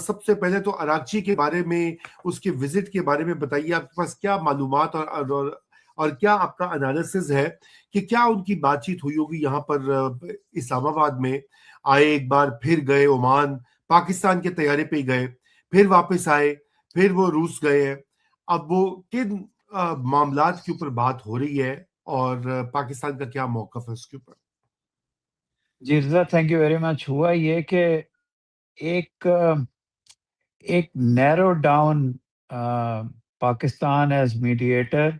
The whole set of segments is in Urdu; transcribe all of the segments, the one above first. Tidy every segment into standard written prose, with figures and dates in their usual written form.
سب سے پہلے تو اراکچی کے بارے میں، اس کے وزٹ کے بارے میں بتائیے، آپ کے پاس کیا معلومات اور کیا آپ کا انالیسز ہے کہ کیا ان کی بات چیت ہوئی ہوگی یہاں پر اسلام آباد میں؟ آئے ایک بار، پھر گئے عمان، پاکستان کے طیارے پہ ہی گئے، پھر واپس آئے، پھر وہ روس گئے ہیں۔ اب وہ کن معاملات کے اوپر بات ہو رہی ہے اور پاکستان کا کیا موقف ہے اس کے اوپر؟ جی Raza, thank you very much. ہوا یہ کہ ایک ایک narrow down Pakistan as mediator,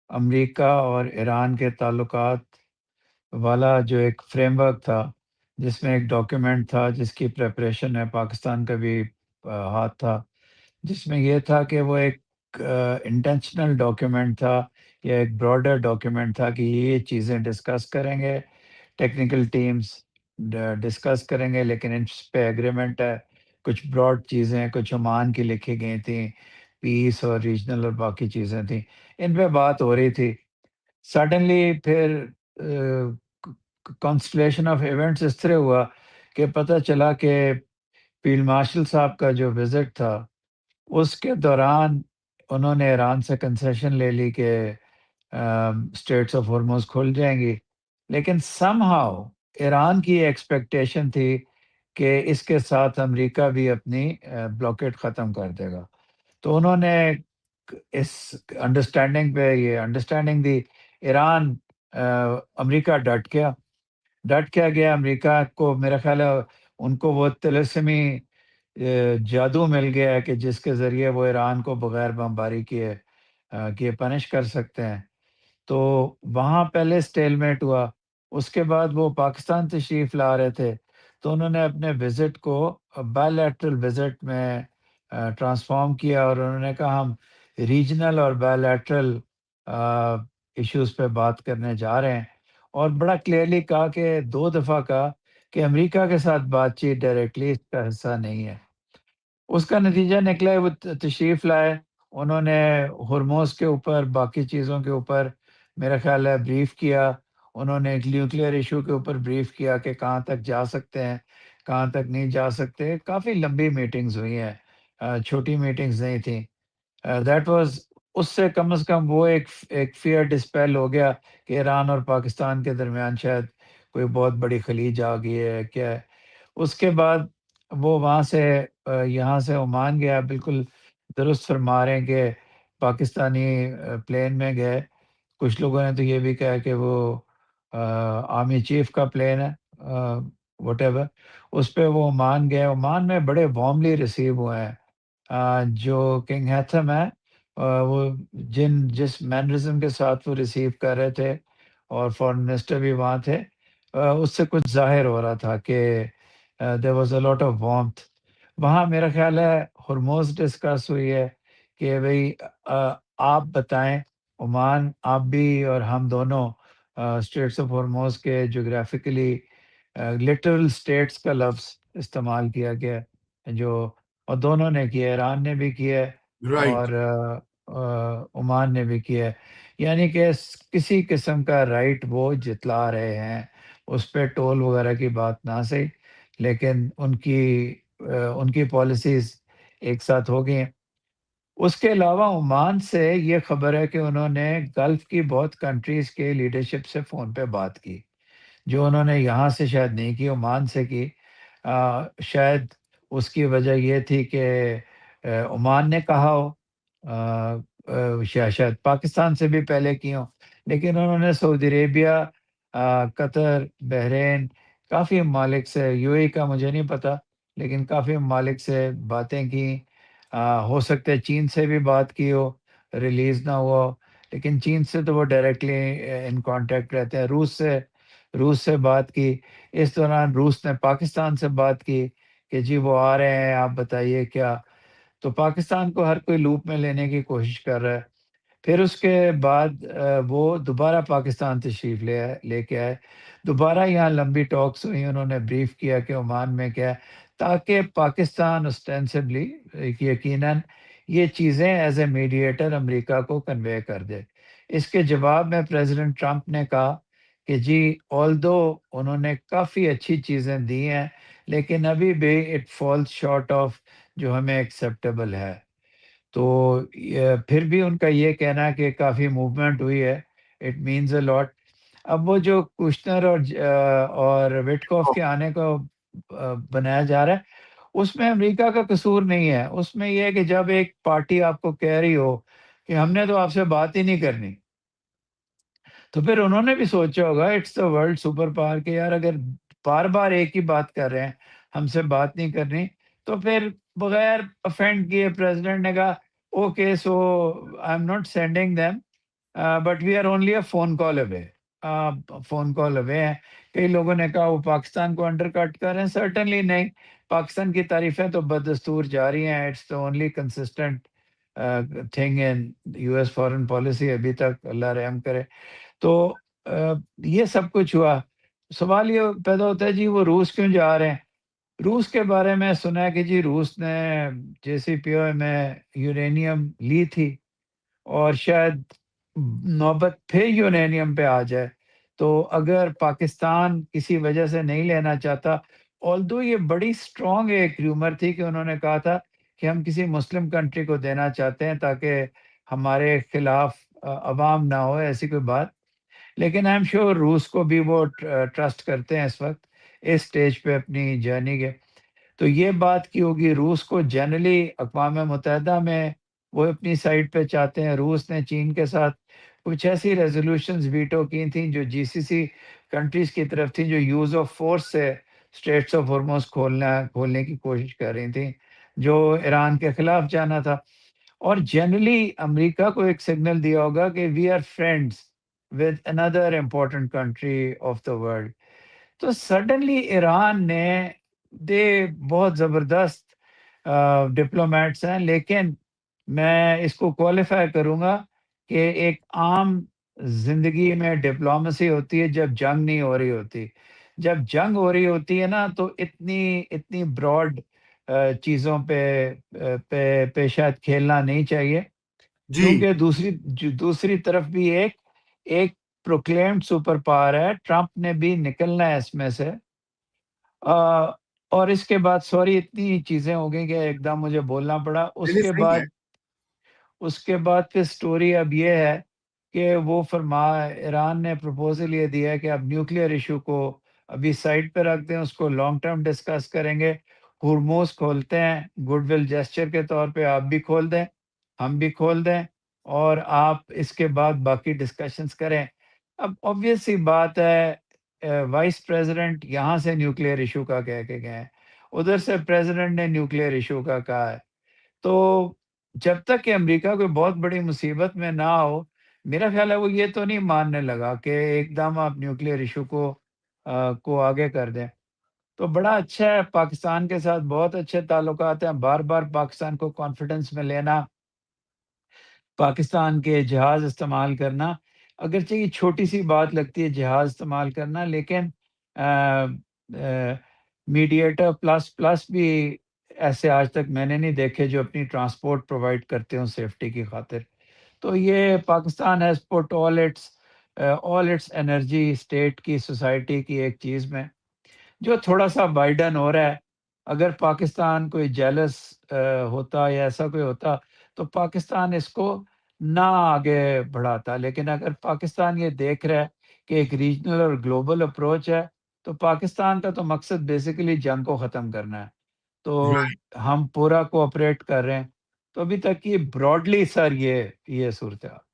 امریکہ اور ایران کے تعلقات والا جو ایک فریم ورک تھا، جس میں ایک ڈاکیومنٹ تھا جس کی پریپریشن میں پاکستان کا بھی ہاتھ تھا، جس میں یہ تھا کہ وہ ایک انٹینشنل ڈاکیومنٹ تھا یا ایک براڈر ڈاکیومنٹ تھا کہ یہ چیزیں ڈسکس کریں گے، ٹیکنیکل ٹیمز ڈسکس کریں گے، لیکن ان پہ ایگریمنٹ ہے۔ کچھ براڈ چیزیں، کچھ عمان کی لکھی گئی تھیں، پیس اور ریجنل اور باقی چیزیں تھیں، ان پہ بات ہو رہی تھی۔ سڈنلی پھر کانسٹلیشن آف ایونٹس اس طرح ہوا کہ پتہ چلا کہ فیلڈ مارشل صاحب کا جو وزٹ تھا، اس کے دوران انہوں نے ایران سے کنسیشن لے لی کہ اسٹریٹس آف ہارموز کھل جائیں گی، لیکن سم ہاؤ ایران کی ایکسپیکٹیشن تھی کہ اس کے ساتھ امریکہ بھی اپنی بلاکیٹ ختم کر دے گا۔ تو انہوں نے اس انڈرسٹینڈنگ پہ، یہ انڈرسٹینڈنگ دی، ایران امریکہ ڈٹ کیا گیا۔ امریکہ کو میرا خیال ہے ان کو وہ طلسمی جادو مل گیا ہے کہ جس کے ذریعے وہ ایران کو بغیر بمباری کیے پنش کر سکتے ہیں۔ تو وہاں پہلے سٹیل میٹ ہوا، اس کے بعد وہ پاکستان تشریف لا رہے تھے، تو انہوں نے اپنے وزٹ کو بائیلیٹرل وزٹ میں ٹرانسفارم کیا، اور انہوں نے کہا ہم ریجنل اور بائیلیٹرل ایشوز پہ بات کرنے جا رہے ہیں، اور بڑا کلیئرلی کہا کہ 2 دفعہ کہا کہ امریکہ کے ساتھ بات چیت ڈائریکٹلی اس کا حصہ نہیں ہے۔ اس کا نتیجہ نکلا ہے وہ تشریف لائے، انہوں نے ہرموز کے اوپر، باقی چیزوں کے اوپر میرا خیال ہے بریف کیا، انہوں نے ایک نیوکلیئر ایشو کے اوپر بریف کیا کہ کہاں تک جا سکتے ہیں، کہاں تک نہیں جا سکتے۔ کافی لمبی میٹنگز ہوئی ہیں، چھوٹی میٹنگز نہیں تھیں۔ دیٹ واز، اس سے کم از کم وہ ایک فیئر ڈسپیل ہو گیا کہ ایران اور پاکستان کے درمیان شاید کوئی بہت بڑی خلیج آ گئی ہے کیا ہے۔ اس کے بعد وہ وہاں سے یہاں سے عمان گیا، بالکل درست فرما رہے ہیں کہ پاکستانی پلین میں گئے۔ کچھ لوگوں نے تو یہ بھی کہا کہ وہ آرمی چیف کا پلین ہے، وٹ ایور، اس پہ وہ عمان گئے۔ عمان میں بڑے وارملی ریسیو ہوئے ہیں۔ جو کنگ ہیتھم ہے، وہ جس مینرزم کے ساتھ وہ ریسیو کر رہے تھے، اور فارن منسٹر بھی وہاں تھے، اس سے کچھ ظاہر ہو رہا تھا کہ there was a lot of warmth۔ وہاں میرا خیال ہے ہرموز ڈسکس ہوئی ہے کہ بھئی آپ بتائیں، عمان، آپ بھی اور ہم دونوں، اسٹیٹس آف ہرموز کے جغرافیکلی لٹرل اسٹیٹس کا لفظ استعمال کیا گیا ہے، جو اور دونوں نے کیا، ایران نے بھی کیا ہے رائٹ۔ اور عمان نے بھی کیا ہے، یعنی کہ کسی قسم کا رائٹ وہ جتلا رہے ہیں، اس پہ ٹول وغیرہ کی بات نہ صحیح، لیکن ان کی پالیسیز ایک ساتھ ہو گئی ہیں۔ اس کے علاوہ عمان سے یہ خبر ہے کہ انہوں نے گلف کی بہت کنٹریز کے لیڈرشپ سے فون پہ بات کی، جو انہوں نے یہاں سے شاید نہیں کی، عمان سے کی۔ شاید اس کی وجہ یہ تھی کہ عمان نے کہا ہو، شاید پاکستان سے بھی پہلے کی ہوں، لیکن انہوں نے سعودی عربیہ، قطر، بحرین، کافی ممالک سے، یو اے کا مجھے نہیں پتہ، لیکن کافی ممالک سے باتیں کی۔ ہو سکتا ہے چین سے بھی بات کی ہو، ریلیز نہ ہوا ہو، لیکن چین سے تو وہ ڈائریکٹلی ان کانٹیکٹ رہتے ہیں۔ روس سے بات کی، اس دوران روس نے پاکستان سے بات کی کہ جی وہ آ رہے ہیں، آپ بتائیے کیا۔ تو پاکستان کو ہر کوئی لوپ میں لینے کی کوشش کر رہا ہے۔ پھر اس کے بعد وہ دوبارہ پاکستان تشریف لے کے آئے، دوبارہ یہاں لمبی ٹاکس ہوئی، انہوں نے بریف کیا کہ عمان میں کیا ہے، تاکہ پاکستان اسٹینسبلی یقیناً یہ چیزیں ایز اے میڈیٹر امریکہ کو کنوے کر دے۔ اس کے جواب میں پریزیڈنٹ ٹرمپ نے کہا کہ جی آلدو انہوں نے کافی اچھی چیزیں دی ہیں، لیکن ابھی بھی اٹ فالز شارٹ آف جو ہمیں ایکسیپٹیبل ہے۔ تو پھر بھی ان کا یہ کہنا ہے کہ کافی موومنٹ ہوئی ہے، اٹ مینز اے لاٹ۔ اب وہ جو کوشنر اور وٹکوف کے آنے کو بنایا جا رہا ہے، اس میں امریکہ کا قصور نہیں ہے، اس میں یہ ہے کہ جب ایک پارٹی آپ کو کہہ رہی ہو کہ ہم نے تو آپ سے بات ہی نہیں کرنی، تو پھر انہوں نے بھی سوچا ہوگا it's the world super power کہ یار اگر بار بار ایک ہی بات کر رہے ہیں، ہم سے بات نہیں کرنی، تو پھر بغیر افینڈ کیے پریزیڈنٹ نے کہا okay so I am not sending them but we are only a phone call away. Phone call away ہیں۔ کئی لوگوں نے کہا وہ پاکستان کو انڈر کٹ کر رہے ہیں، سرٹنلی نہیں، پاکستان کی تعریفیں تو بدستور جاری ہیں، it's the only consistent thing in U S foreign policy ابھی تک، اللہ رحم کرے۔ تو یہ سب کچھ ہوا، سوال یہ پیدا ہوتا ہے جی وہ روس کیوں جا رہے ہیں؟ روس کے بارے میں سنا ہے کہ جی روس نے جے سی پی او میں یورینیم لی تھی، اور شاید نوبت پھر یورینیم پہ آ جائے، تو اگر پاکستان کسی وجہ سے نہیں لینا چاہتا، آلدو یہ بڑی اسٹرانگ ایک ریومر تھی کہ انہوں نے کہا تھا کہ ہم کسی مسلم کنٹری کو دینا چاہتے ہیں تاکہ ہمارے خلاف عوام نہ ہو، ایسی کوئی بات۔ لیکن آئی ایم شیور روس کو بھی وہ ٹرسٹ کرتے ہیں اس وقت اس سٹیج پہ اپنی جرنی کے۔ تو یہ بات کی ہوگی روس کو جنرلی اقوام متحدہ میں وہ اپنی سائڈ پہ چاہتے ہیں۔ روس نے چین کے ساتھ کچھ ایسی ریزولوشنز ویٹو کی تھیں جو جی سی سی کنٹریز کی طرف تھیں، جو یوز آف فورس سے اسٹریٹس آف ہرمز کھولنے کی کوشش کر رہی تھیں، جو ایران کے خلاف جانا تھا۔ اور جنرلی امریکہ کو ایک سگنل دیا ہوگا کہ we are friends with another important country of the world. تو سڈنلی ایران نے دے بہت زبردست ڈپلومیٹس ہیں، لیکن میں اس کو کوالیفائی کروں گا کہ ایک عام زندگی میں ڈپلومیسی ہوتی ہے جب جنگ نہیں ہو رہی ہوتی۔ جب جنگ ہو رہی ہوتی ہے نا تو اتنی براڈ چیزوں پہ شاید کھیلنا نہیں چاہیے، جی کیونکہ دوسری طرف بھی ایک پروکلیمڈ سپر پاور ہے، ٹرمپ نے بھی نکلنا ہے اس میں سے۔ اور اس کے بعد سوری اتنی چیزیں ہو گئی کہ ایک دم مجھے بولنا پڑا۔ پہلے صحیح ہے۔ اس کے بعد پھر سٹوری اب یہ ہے کہ وہ ایران نے پروپوزل یہ دیا ہے کہ اب نیوکلیئر ایشو کو ابھی سائڈ پہ رکھ دیں، اس کو لانگ ٹرم ڈسکس کریں گے، ہرموز کھولتے ہیں گڈ ول جیسچر کے طور پہ، آپ بھی کھول دیں، ہم بھی کھول دیں، اور آپ اس کے بعد باقی ڈسکشنز کریں۔ اب obvious سی بات ہے، وائس پریزیڈنٹ یہاں سے نیوکلیئر ایشو کا کہہ کے گئے ہیں، ادھر سے پریزیڈنٹ نے نیوکلیئر ایشو کا کہا ہے۔ تو جب تک کہ امریکہ کوئی بہت بڑی مصیبت میں نہ ہو، میرا خیال ہے وہ یہ تو نہیں ماننے لگا کہ ایک دم آپ نیوکلیئر ایشو کو آگے کر دیں۔ تو بڑا اچھا ہے، پاکستان کے ساتھ بہت اچھے تعلقات ہیں، بار بار پاکستان کو کانفیڈنس میں لینا، پاکستان کے جہاز استعمال کرنا، اگرچہ یہ چھوٹی سی بات لگتی ہے جہاز استعمال کرنا، لیکن میڈیٹر پلس پلس بھی ایسے آج تک میں نے نہیں دیکھے جو اپنی ٹرانسپورٹ پرووائڈ کرتے ہوں سیفٹی کی خاطر۔ تو یہ Pakistan has put all its energy state کی، سوسائٹی کی ایک چیز میں، جو تھوڑا سا بائیڈن ہو رہا ہے۔ اگر پاکستان کوئی جیلس ہوتا یا ایسا کوئی ہوتا تو پاکستان اس کو نہ آگے بڑھاتا، لیکن اگر پاکستان یہ دیکھ رہا ہے کہ ایک ریجنل اور گلوبل اپروچ ہے، تو پاکستان کا تو مقصد بیسیکلی جنگ کو ختم کرنا ہے، تو ہم پورا کوآپریٹ کر رہے ہیں۔ تو ابھی تک یہ براڈلی سر یہ صورتحال۔